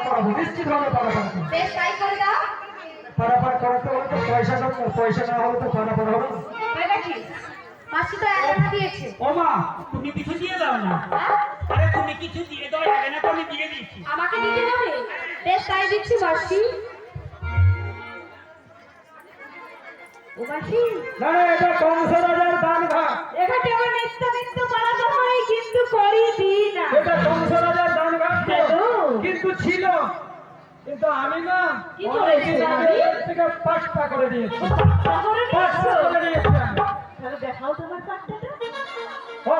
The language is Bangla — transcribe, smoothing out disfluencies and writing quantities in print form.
পড়াবো নিশ্চিত ভাবে পারাপার বেশ তাই করে দাও। পারাপার করাতে হলে তো পয়সা না হলে তো পারাপার হবে না। তাই নাকি? মাসি তো 1 আনা দিয়েছে। ও মা, তুমি কিছু দিয়ে দাও না। হ্যাঁ? আরে তুমি কিছু দিয়ে দাও, আগে না তো আমি দিয়ে দিয়েছি। আমাকে দিতে হবে? বেশ তাই দিচ্ছি মাসি। ও মাসি, না এটা কংস রাজার দান ঘাট, এখানে আমার নিত্য নিত্য পালাতে হয় কিন্তু করি দিই না। এটা কংস রাজার দান ঘাট তো। হ্যালো। কিন্তু ছিল, কিন্তু আমি না কি করেছো আমি? থেকে 5টা করে দিয়েছি। তাহলে 5টা করে দিয়েছি আমি। তাহলে দেখাও তোমার কার্ডটা। ও